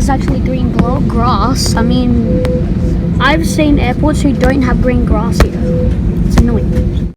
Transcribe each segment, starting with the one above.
is actually green grass. I mean, I've seen airports who don't have green grass here. It's annoying.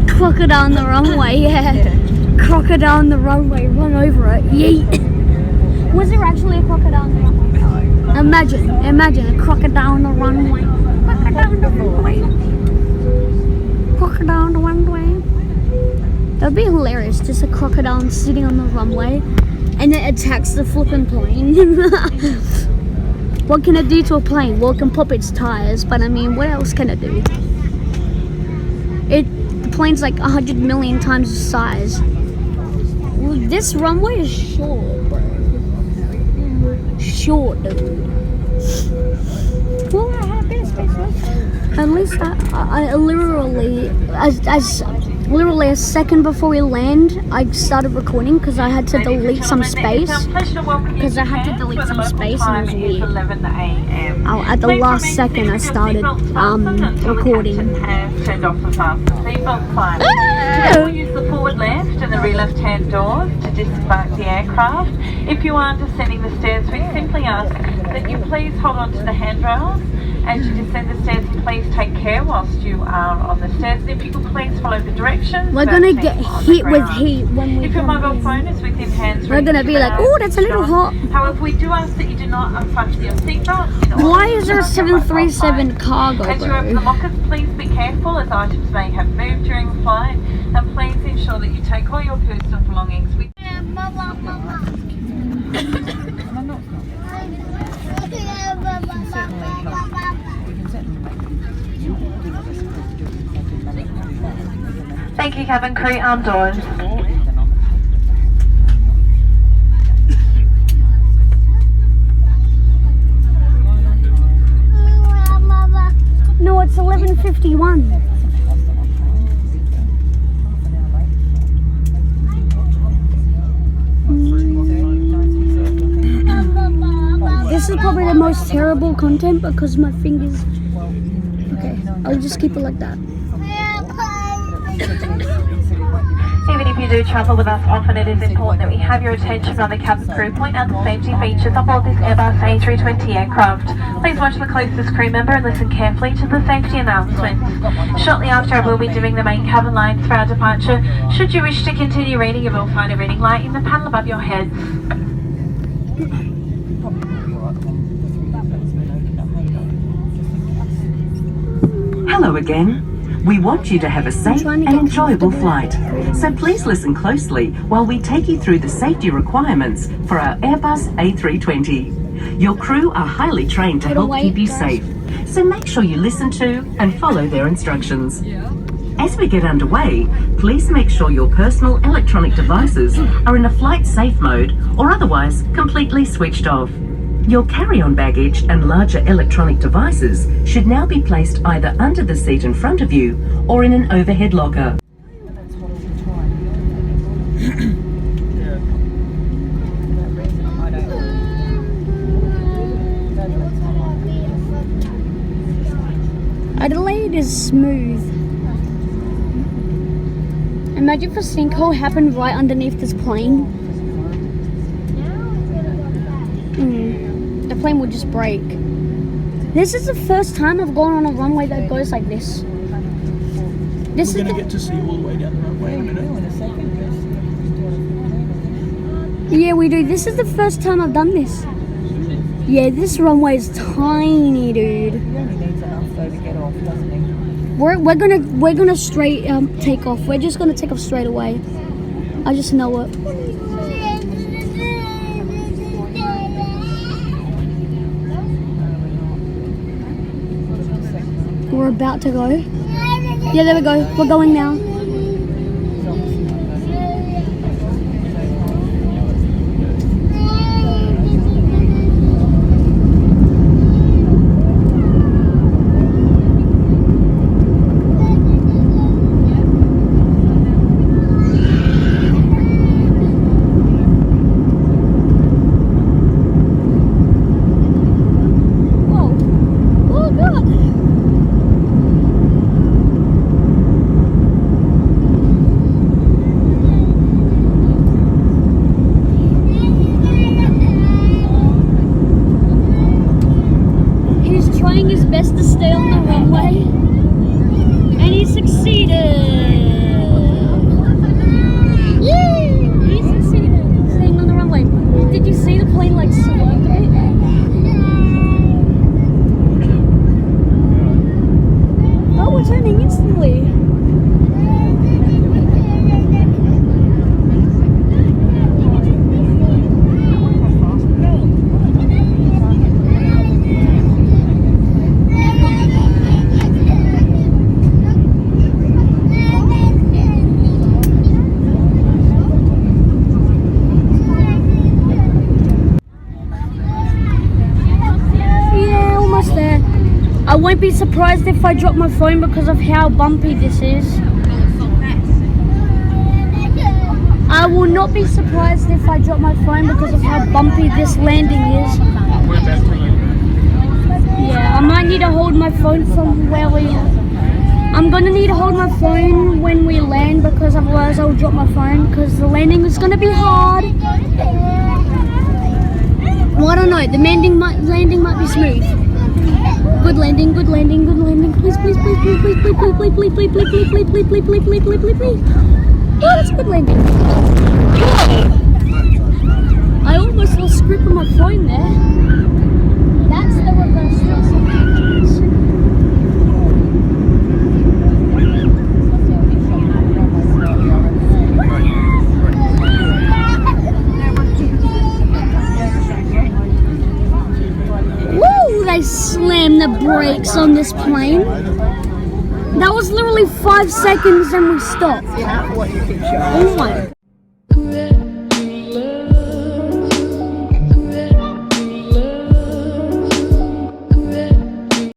Crocodile on the runway, yeah. Crocodile on the runway, run over it, yeet. Was there actually a crocodile on the runway? Imagine a crocodile on the runway. Crocodile on the runway. Crocodile on the runway. That would be hilarious, just a crocodile sitting on the runway and it attacks the flipping plane. What can it do to a plane? Well, it can pop its tires, but I mean, what else can it do? The plane's like 100 million times the size. Well, this runway is short, bro. Short, dude. Well, I have this, at least I literally, literally a second before we land, I started recording because I had to delete some space. Because I had to delete some space and it was weird. At the last second I started recording. We'll use the forward left and the rear left hand doors to disembark the aircraft. If you are descending the stairs, we simply ask that you please hold on to the handrails. As you descend the stairs, please take care whilst you are on the stairs. And if you could please follow the directions. We're going to get hit with heat when we If your mobile phone is within hands, we're going to be like, oh, that's a little hot. However, we do ask that you do not unfasten your seatbelt. Why is there a 737 cargo, As you open the lockers, please be careful as items may have moved during the flight. And please ensure that you take all your personal belongings with you. Thank you, cabin crew. Arm doors. No, it's 11:50. 1:51. This is probably the most terrible content because my fingers... Okay, I'll just keep it like that. Even if you do travel with us often, it is important that we have your attention on the cabin crew. Point out the safety features aboard this Airbus A320 aircraft. Please watch the closest crew member and listen carefully to the safety announcements. Shortly after, I will be doing the main cabin lights for our departure. Should you wish to continue reading, you will find a reading light in the panel above your heads. Hello again. We want you to have a safe and enjoyable flight. So please listen closely while we take you through the safety requirements for our Airbus A320. Your crew are highly trained to help keep you safe. So make sure you listen to and follow their instructions. As we get underway, please make sure your personal electronic devices are in a flight safe mode or otherwise completely switched off. Your carry-on baggage and larger electronic devices should now be placed either under the seat in front of you or in an overhead locker. Adelaide is smooth. Imagine if a sinkhole happened right underneath this plane. The plane would just break. This is the first time I've gone on a runway that goes like this. We're going to get to see all the way down the runway in a minute. Yeah, we do. This is the first time I've done this. Yeah, this runway is tiny, dude. He only needs enough though to get off, doesn't he? We're gonna straight take off. We're just gonna take off straight away. I just know it. We're about to go. Yeah, there we go. We're going now. His best to stay on the runway, and he succeeded. Yay! He succeeded staying on the runway. Did you see the plane like swerve a bit? Oh, we're turning instantly. I won't be surprised if I drop my phone because of how bumpy this is. I will not be surprised if I drop my phone because of how bumpy this landing is. Yeah, I might need to hold my phone from where we are. I'm gonna need to hold my phone when we land because otherwise I'll drop my phone because the landing is gonna be hard. Well, I don't know, the landing might be smooth. Good landing, good landing, good landing. Please, please, please, please, please, please, please, please, please, please, please, please, please, please, please, please, please, please, please. Oh, that's a good landing. I almost lost grip on my phone there. That's the reverse thrust of engines. They slammed the brakes on this plane. That was literally 5 seconds and we stopped. Oh my.